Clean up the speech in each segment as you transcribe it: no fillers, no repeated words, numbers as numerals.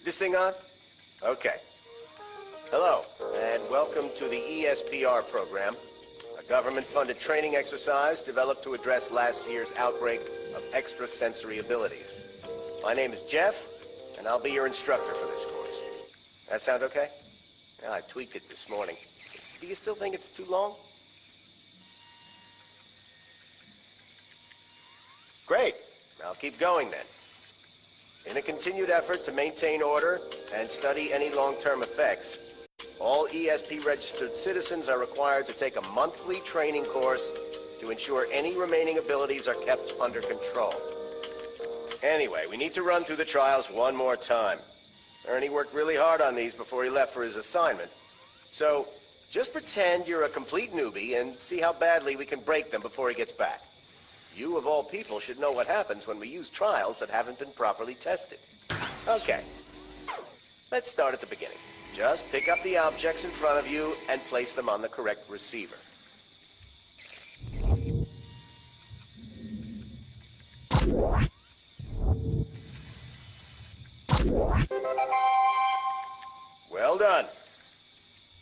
This thing on? Okay. Hello, and welcome to the ESPR program, a government-funded training exercise developed to address last year's outbreak of extrasensory abilities. My name is Jeff, and I'll be your instructor for this course. That sound okay? Yeah, I tweaked it this morning. Do you still think it's too long? Great. I'll keep going then. In a continued effort to maintain order and study any long-term effects, all ESP-registered citizens are required to take a monthly training course to ensure any remaining abilities are kept under control. Anyway, we need to run through the trials one more time. Ernie worked really hard on these before he left for his assignment. So, just pretend you're a complete newbie and see how badly we can break them before he gets back. You, of all people, should know what happens when we use trials that haven't been properly tested. Okay. Let's start at the beginning. Just pick up the objects in front of you and place them on the correct receiver. Well done.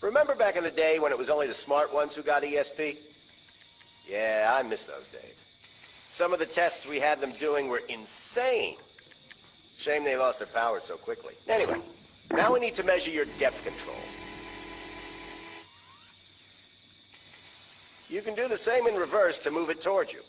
Remember back in the day when it was only the smart ones who got ESP? Yeah, I miss those days. Some of the tests we had them doing were insane. Shame they lost their power so quickly. Anyway, now we need to measure your depth control. You can do the same in reverse to move it towards you.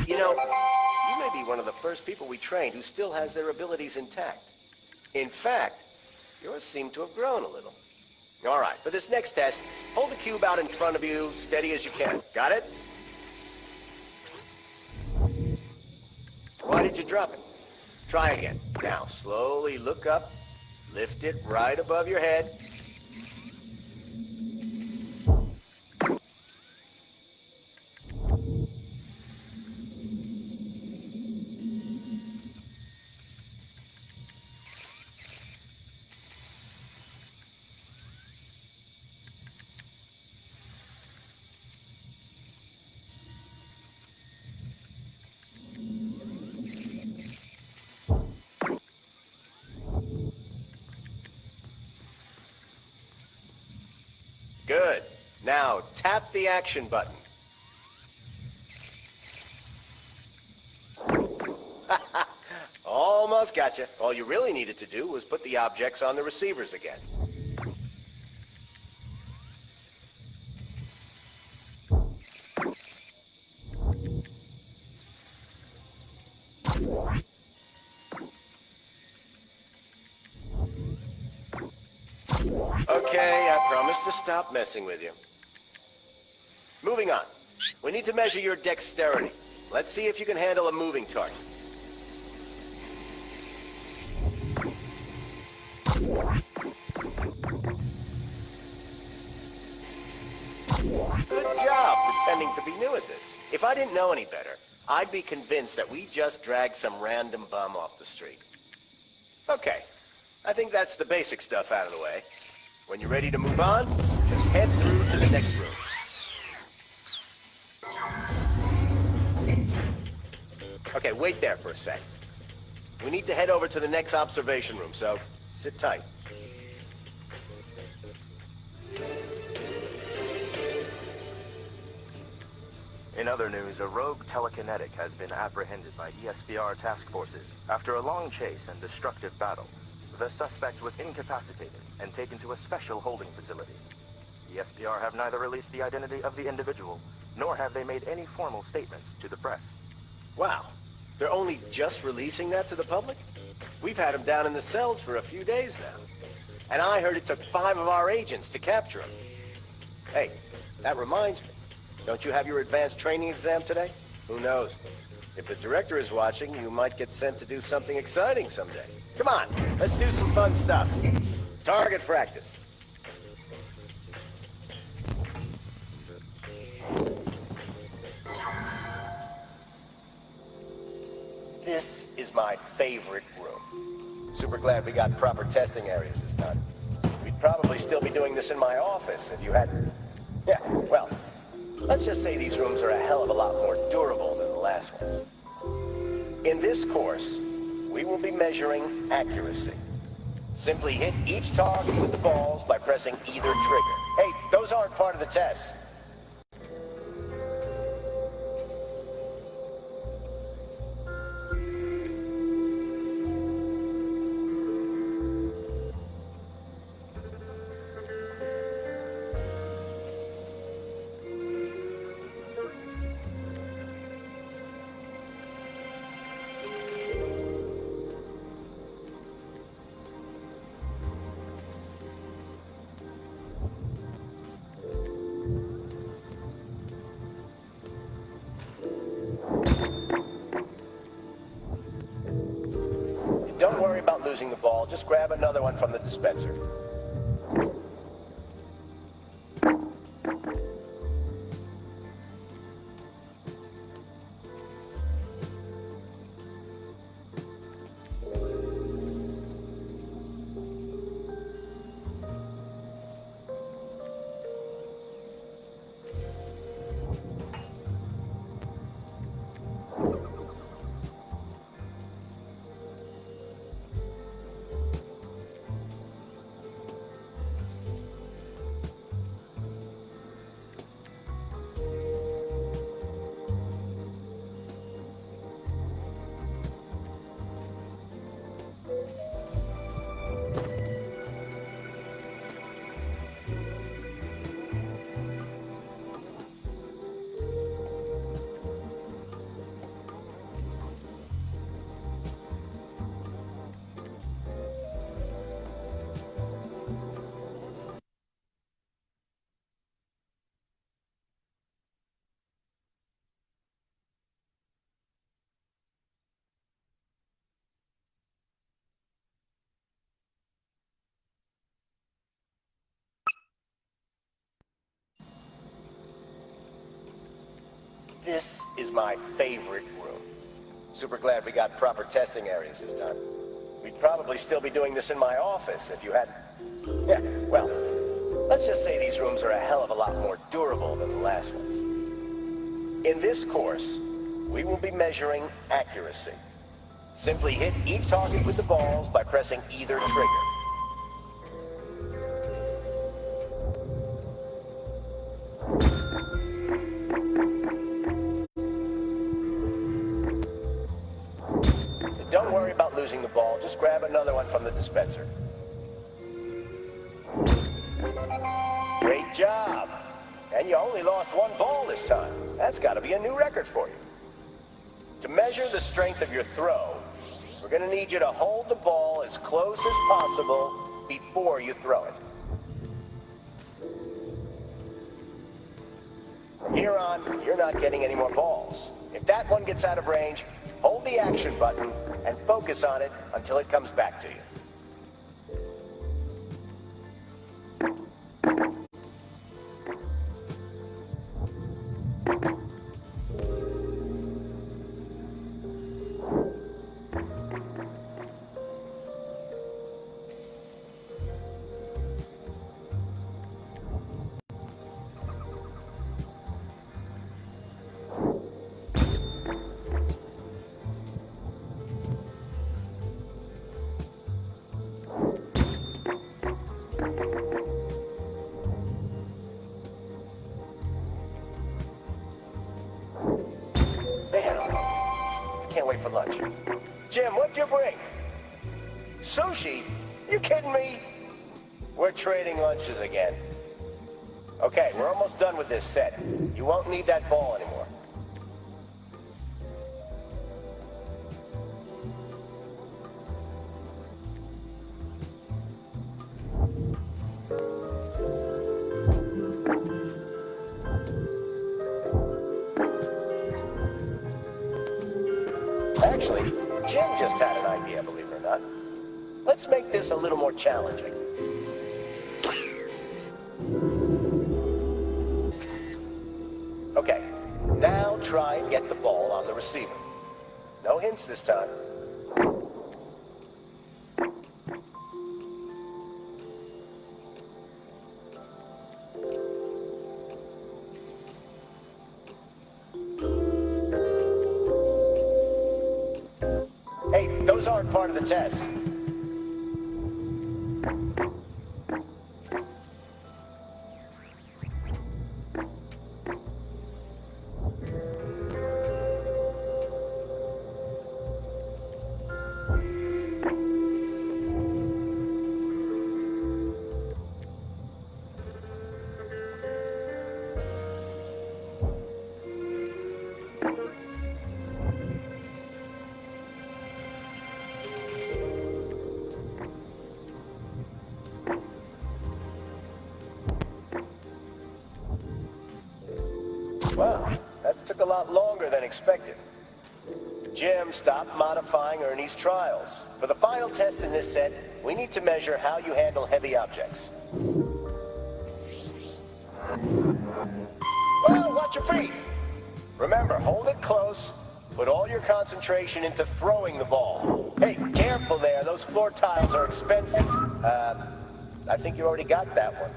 You know, you may be one of the first people we trained who still has their abilities intact. In fact, yours seem to have grown a little. All right, for this next test, hold the cube out in front of you, steady as you can. Got it? Why did you drop it? Try again. Now, slowly look up, lift it right above your head. Good. Now, tap the action button. Almost gotcha. All you really needed to do was put the objects on the receivers again. Okay, I promise to stop messing with you. Moving on. We need to measure your dexterity. Let's see if you can handle a moving target. Good job pretending to be new at this. If I didn't know any better, I'd be convinced that we just dragged some random bum off the street. Okay, I think that's the basic stuff out of the way. When you're ready to move on, just head through to the next room. Okay, wait there for a sec. We need to head over to the next observation room, so sit tight. In other news, a rogue telekinetic has been apprehended by ESPR task forces. After a long chase and destructive battle, the suspect was incapacitated and taken to a special holding facility. ESPR have neither released the identity of the individual, nor have they made any formal statements to the press. Wow, they're only just releasing that to the public? We've had him down in the cells for a few days now. And I heard it took 5 of our agents to capture him. Hey, that reminds me. Don't you have your advanced training exam today? Who knows? If the director is watching, you might get sent to do something exciting someday. Come on, let's do some fun stuff. Target practice. This is is my favorite room. Super glad we got proper testing areas this time. We'd probably still be doing this in my office if you hadn't... Yeah, well, let's just say these rooms are a hell of a lot more durable than the last ones. In this course, we will be measuring accuracy. Simply hit each target with the balls by pressing either trigger. Hey, those aren't part of the test. Don't worry about losing the ball, just grab another one from the dispenser. This is my favorite room. Super glad we got proper testing areas this time. We'd probably still be doing this in my office if you hadn't... Yeah, well, let's just say these rooms are a hell of a lot more durable than the last ones. In this course, we will be measuring accuracy. Simply hit each target with the balls by pressing either trigger. Don't worry about losing the ball, just grab another one from the dispenser. Great job! And you only lost one ball this time. That's got to be a new record for you. To measure the strength of your throw, we're going to need you to hold the ball as close as possible before you throw it. From here on, you're not getting any more balls. If that one gets out of range, hold the action button and focus on it until it comes back to you. Can't wait for lunch. Jim, what'd you bring? Sushi? You kidding me? We're trading lunches again. Okay, we're almost done with this set. You won't need that ball anymore. Actually, Jim just had an idea, believe it or not. Let's make this a little more challenging. Okay, now try and get the ball on the receiver. No hints this time. part of the test. Wow, that took a lot longer than expected. Jim, stop modifying Ernie's trials. For the final test in this set, we need to measure how you handle heavy objects. Well, watch your feet. Remember, hold it close. Put all your concentration into throwing the ball. Hey, careful there. Those floor tiles are expensive. I think you already got that one.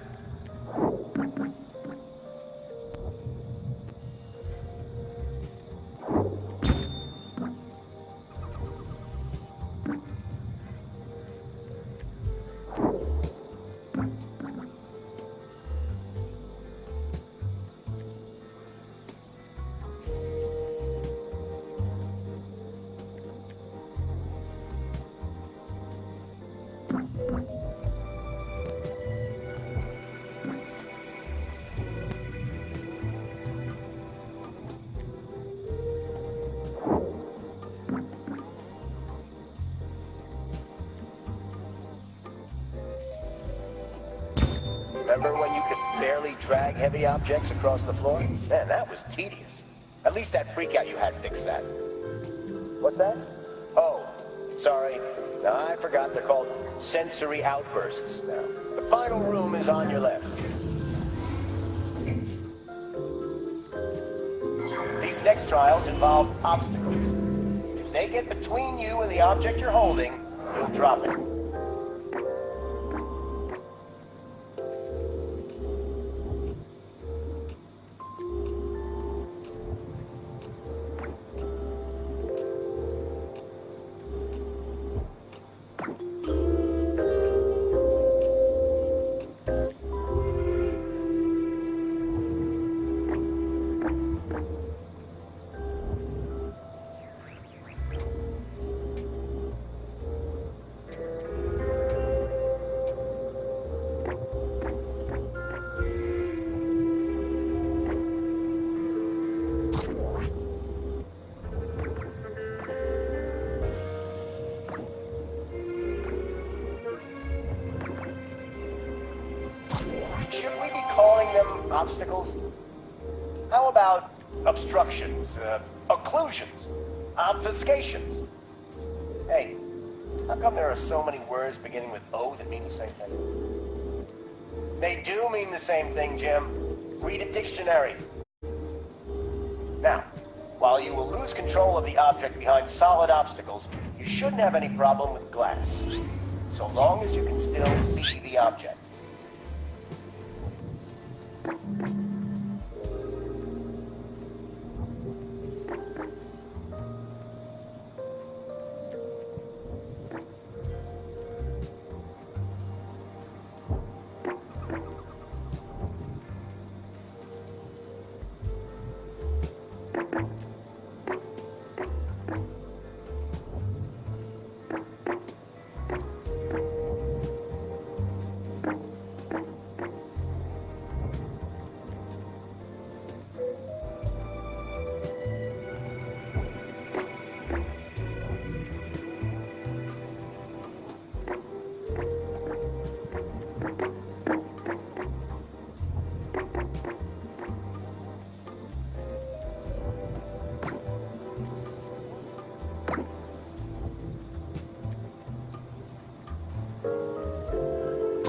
Remember when you could barely drag heavy objects across the floor? Man, that was tedious. At least that freakout you had fixed that. What's that? Oh, sorry. No, I forgot they're called sensory outbursts now. The final room is on your left. These next trials involve obstacles. If they get between you and the object you're holding, you'll drop it. Should we be calling them obstacles? How about obstructions, occlusions, obfuscations? Hey, how come there are so many words beginning with O that mean the same thing? They do mean the same thing, Jim. Read a dictionary. Now, while you will lose control of the object behind solid obstacles, you shouldn't have any problem with glass, so long as you can still see the object.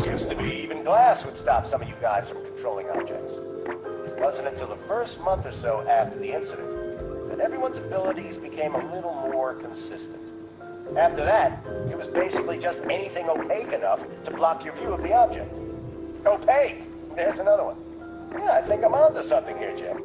Used to be even glass would stop some of you guys from controlling objects. It wasn't until the first month or so after the incident that everyone's abilities became a little more consistent. After that, it was basically just anything opaque enough to block your view of the object. Opaque! There's another one. Yeah, I think I'm onto something here, Jim.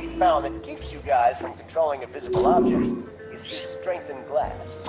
we found that keeps you guys from controlling invisible objects is this strengthened glass.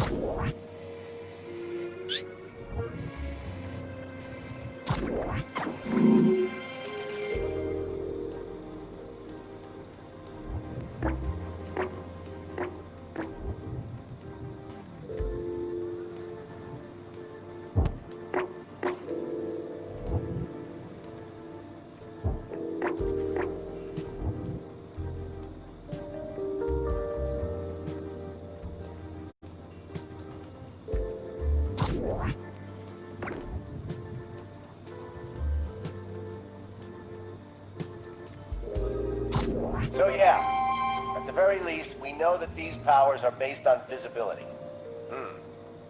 So yeah, at the very least, we know that these powers are based on visibility.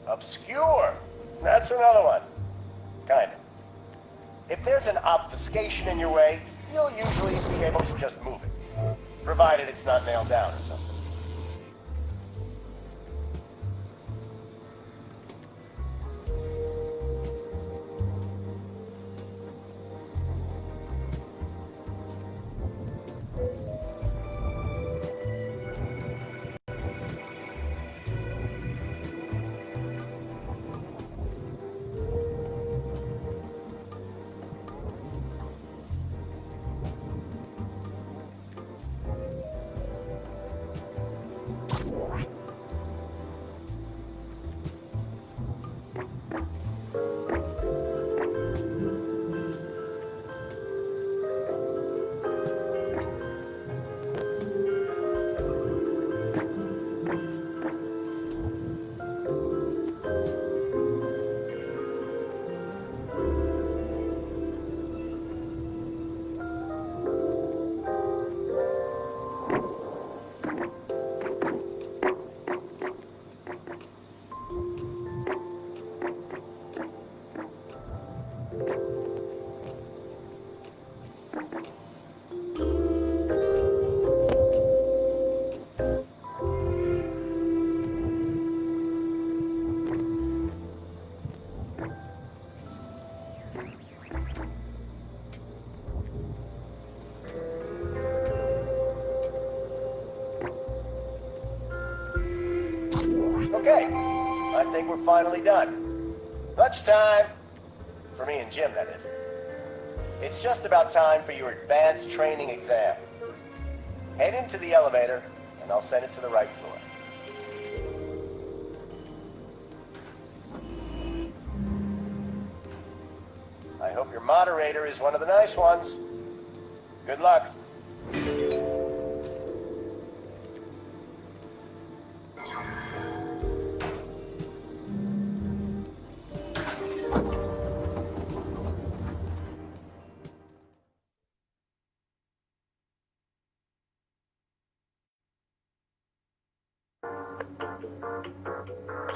Obscure! That's another one. Kinda. If there's an obfuscation in your way, you'll usually be able to just move it. Provided it's not nailed down or something. Okay, I think we're finally done. Lunchtime. For me and Jim, that is. It's just about time for your advanced training exam. Head into the elevator, and I'll send it to the right floor. I hope your moderator is one of the nice ones. Good luck.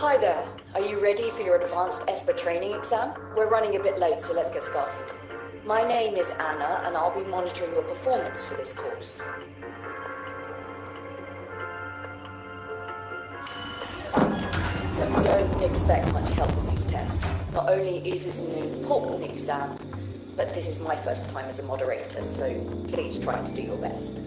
Hi there. Are you ready for your advanced Esper training exam? We're running a bit late, so let's get started. My name is Anna, and I'll be monitoring your performance for this course. Don't expect much help on these tests. Not only is this an important exam, but this is my first time as a moderator, so please try to do your best.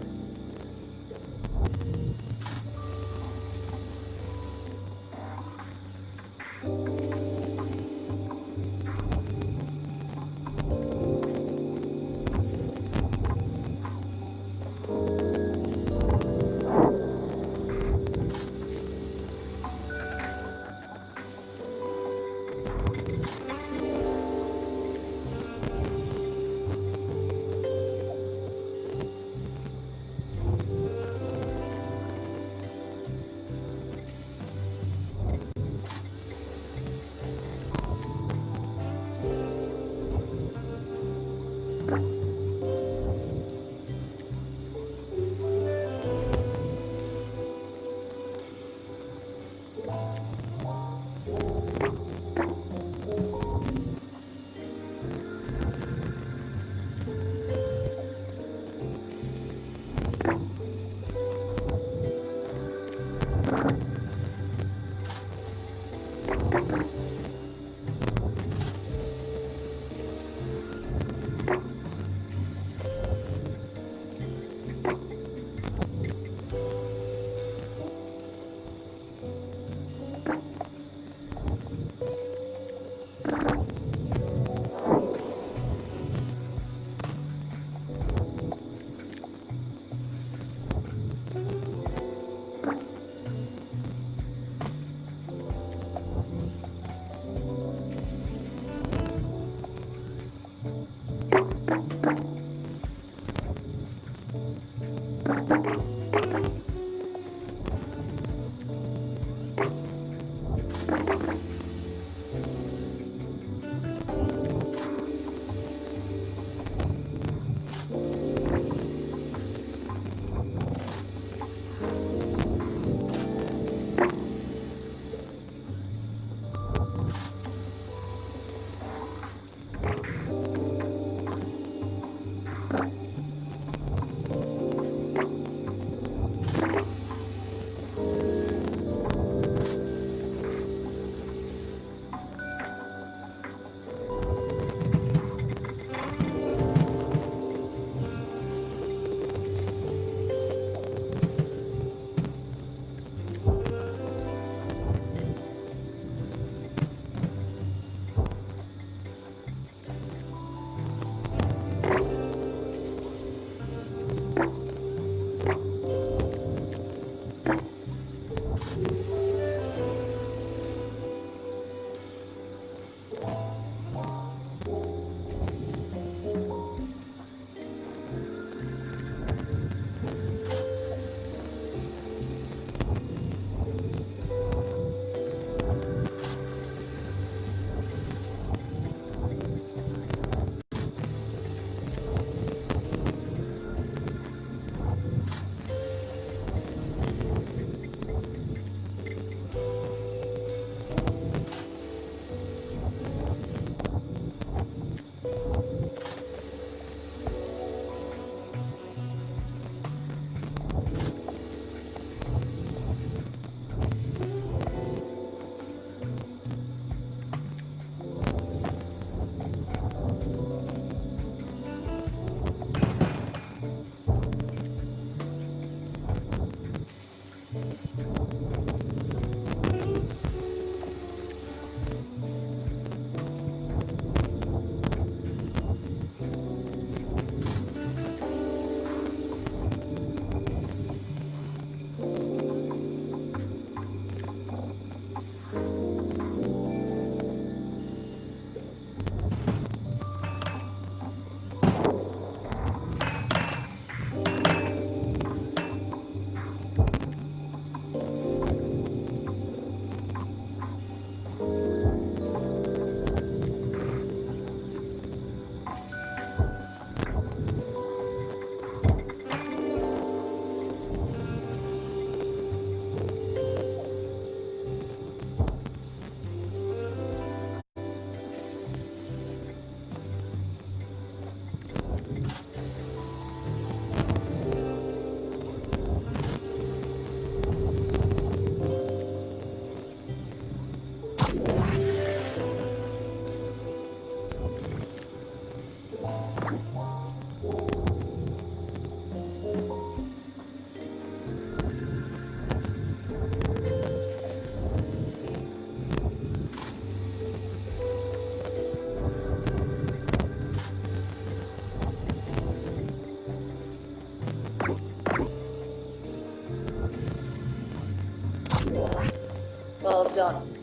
Well done.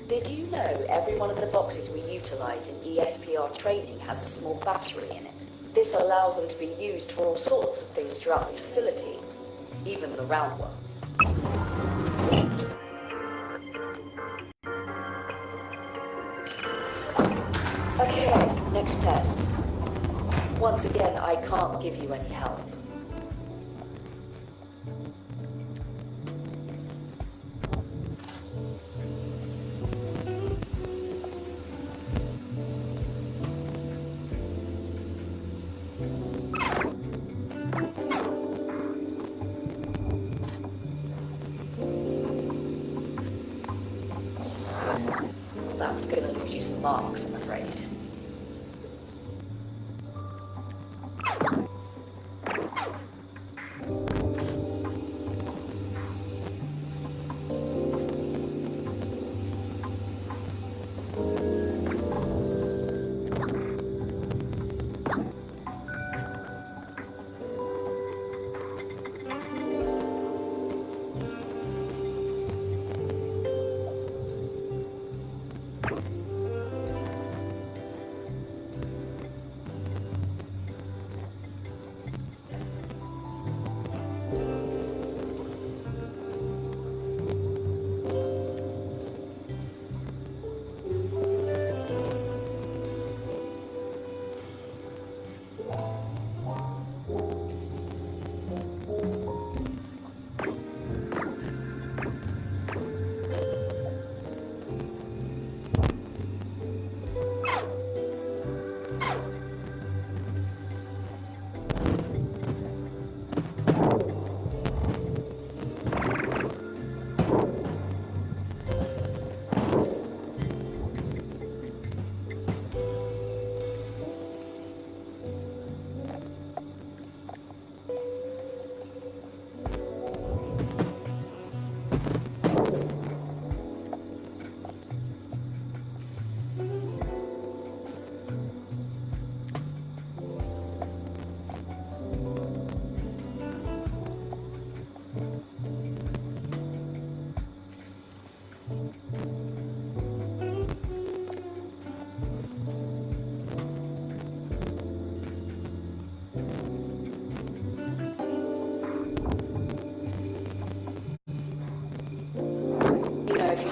Did you know every one of the boxes we utilize in ESPR training has a small battery in it? This allows them to be used for all sorts of things throughout the facility, even the round ones. Okay, next test. Once again, I can't give you any help. That's gonna lose you some marks, I'm afraid.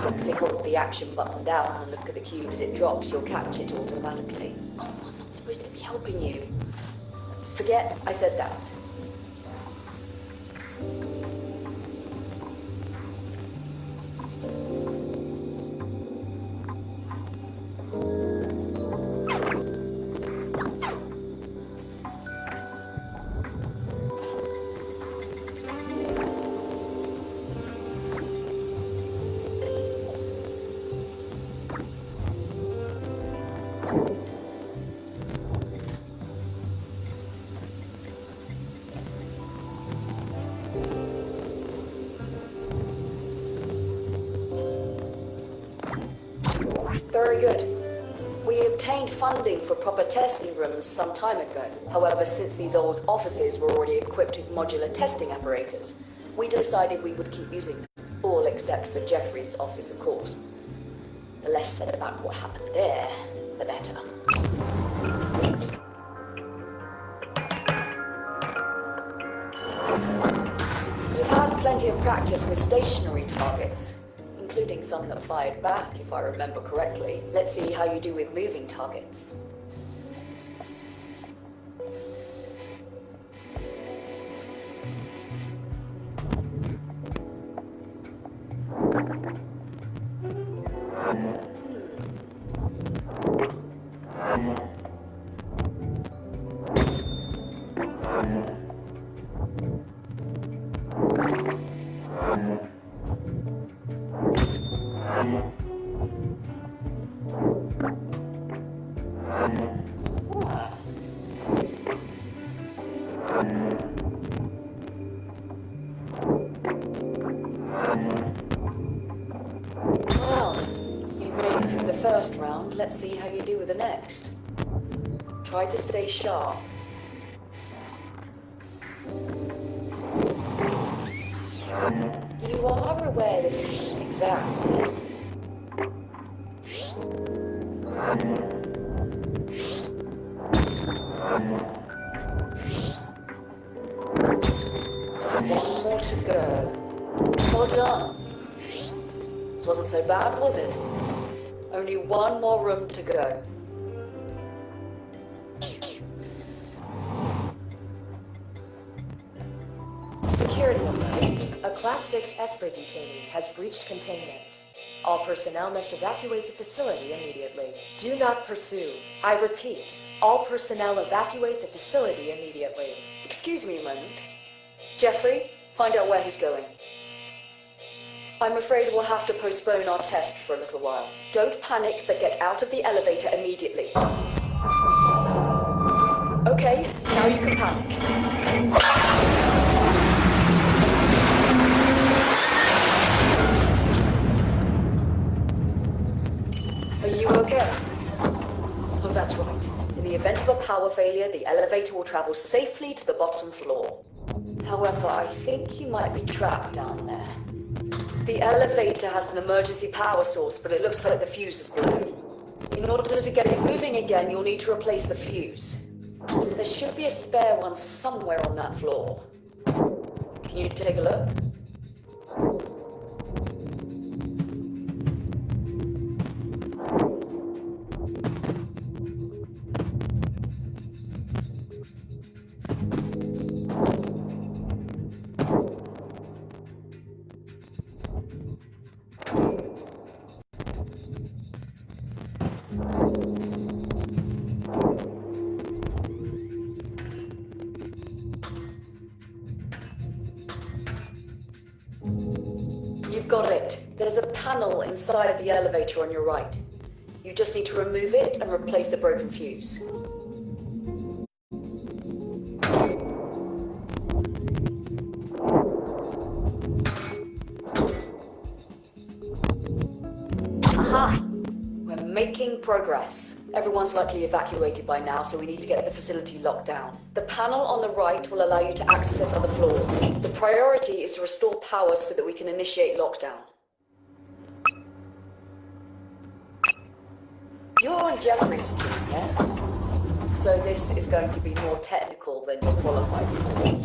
simply hold the action button down and look at the cube as it drops, you'll catch it automatically. Oh, I'm not supposed to be helping you. Forget I said that. Very good. We obtained funding for proper testing rooms some time ago. However, since these old offices were already equipped with modular testing apparatus, we decided we would keep using them. All except for Jeffrey's office, of course. The less said about what happened there, the better. You've had plenty of practice with stationary targets, including some that fired back, if I remember correctly. Let's see how you do with moving targets. Well, you made it through the first round. Let's see how you do with the next. Try to stay sharp. You are aware this is an exam, yes? Just one more to go. Well done. This wasn't so bad, was it? Only one more room to go. Security alert. A Class 6 Esper detainee has breached containment. All personnel must evacuate the facility immediately. Do not pursue. I repeat, all personnel evacuate the facility immediately. Excuse me a moment. Jeffrey, find out where he's going. I'm afraid we'll have to postpone our test for a little while. Don't panic, but get out of the elevator immediately. Okay, now you can panic. Are you okay? Oh, that's right. In the event of a power failure, the elevator will travel safely to the bottom floor. However, I think you might be trapped down there. The elevator has an emergency power source, but it looks like the fuse is blown. In order to get it moving again, you'll need to replace the fuse. There should be a spare one somewhere on that floor. Can you take a look? You've got it. There's a panel inside the elevator on your right. You just need to remove it and replace the broken fuse. Aha! We're making progress. Everyone's likely evacuated by now, so we need to get the facility locked down. The panel on the right will allow you to access other floors. The priority is to restore power so that we can initiate lockdown. You're on Jeffrey's team, yes? So this is going to be more technical than you're qualified for.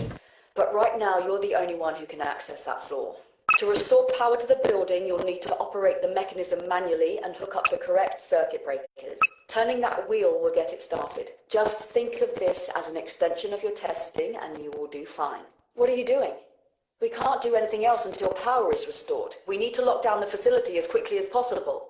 But right now, you're the only one who can access that floor. To restore power to the building, you'll need to operate the mechanism manually and hook up the correct circuit breakers. Turning that wheel will get it started. Just think of this as an extension of your testing and you will do fine. What are you doing? We can't do anything else until power is restored. We need to lock down the facility as quickly as possible.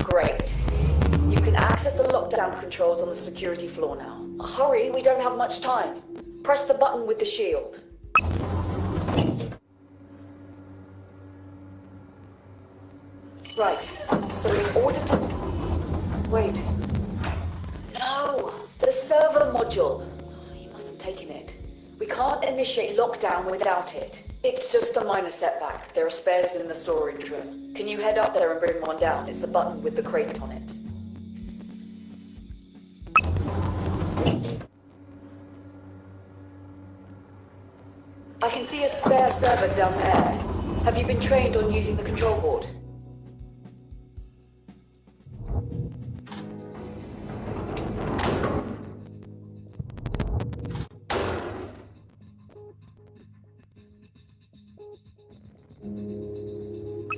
Great. You can access the lockdown controls on the security floor now. Hurry, we don't have much time. Press the button with the shield. Right, so in order to... Wait. No! The server module. You must have taken it. We can't initiate lockdown without it. It's just a minor setback. There are spares in the storage room. Can you head up there and bring one down? It's the button with the crate on it. I can see a spare server down there. Have you been trained on using the control board?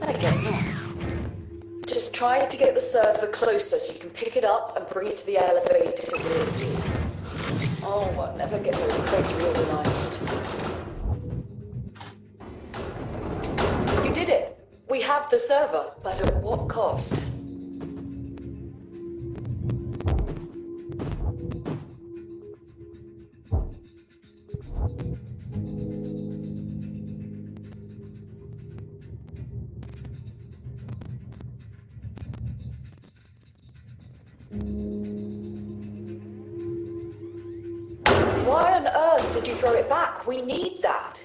I guess not. Just try to get the server closer so you can pick it up and bring it to the elevator with you. Oh, I'll never get those crates reorganized. You did it! We have the server, but at what cost? Why on earth did you throw it back? We need that.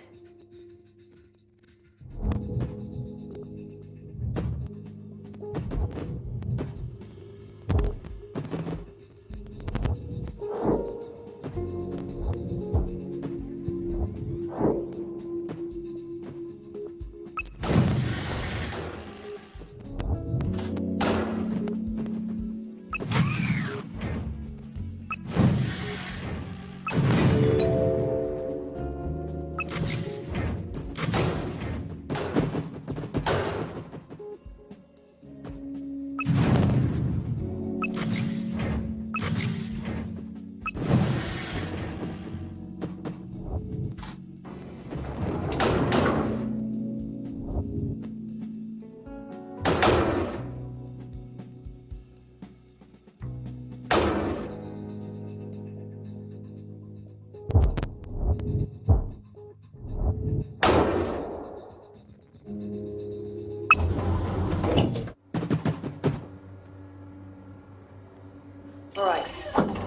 Alright,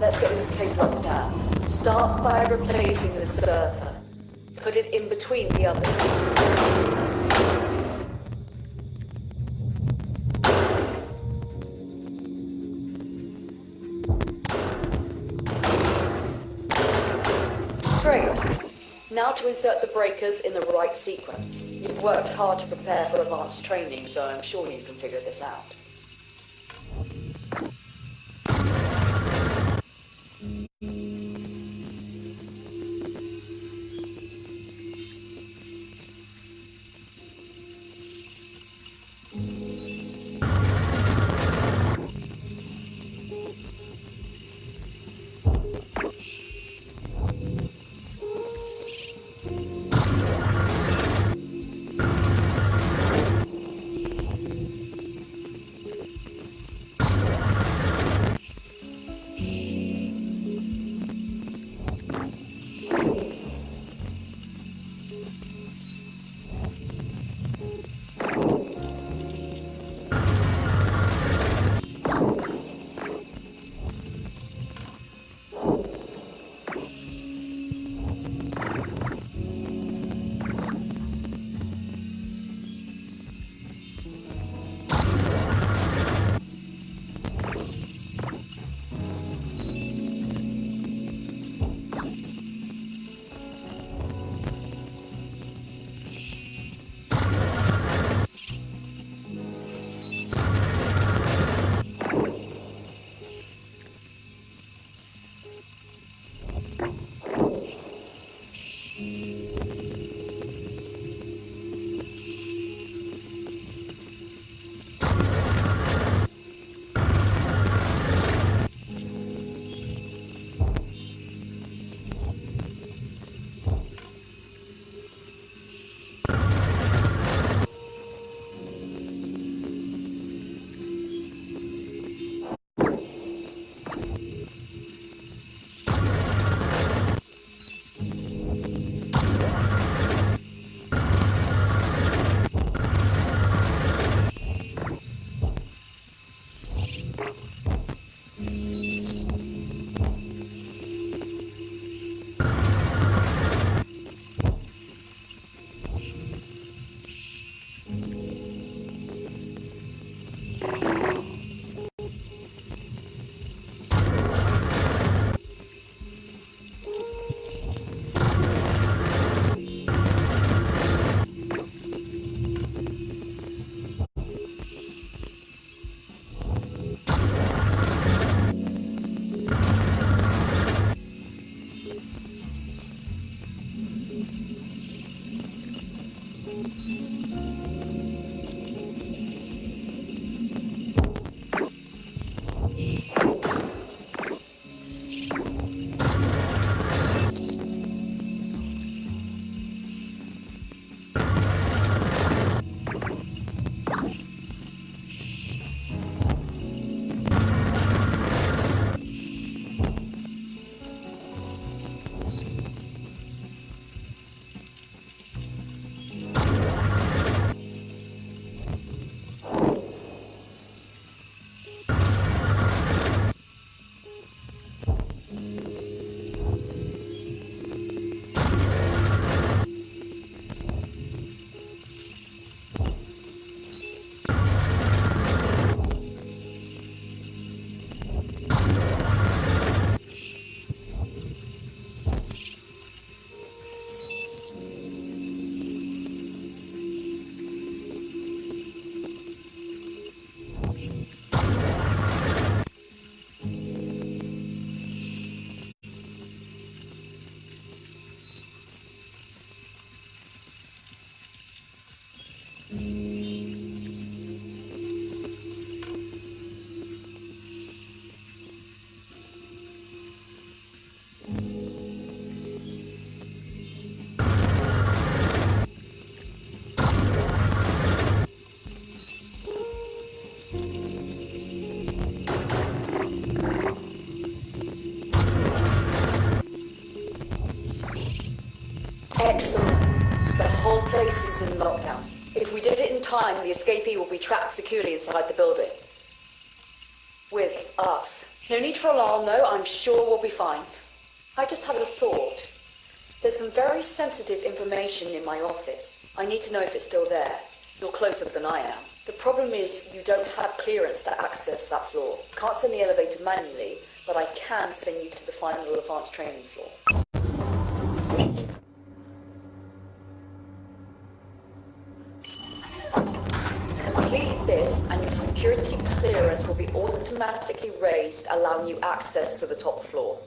let's get this place locked down. Start by replacing the server. Put it in between the others. Great. Now to insert the breakers in the right sequence. You've worked hard to prepare for advanced training, so I'm sure you can figure this out. Excellent. The whole place is in lockdown. If we did it in time, the escapee will be trapped securely inside the building. With us. No need for alarm, though. I'm sure we'll be fine. I just had a thought. There's some very sensitive information in my office. I need to know if it's still there. You're closer than I am. The problem is you don't have clearance to access that floor. Can't send the elevator manually, but I can send you to the final advanced training floor. Complete this and your security clearance will be automatically raised, allowing you access to the top floor.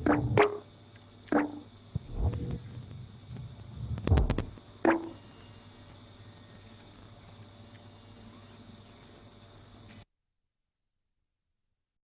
Over.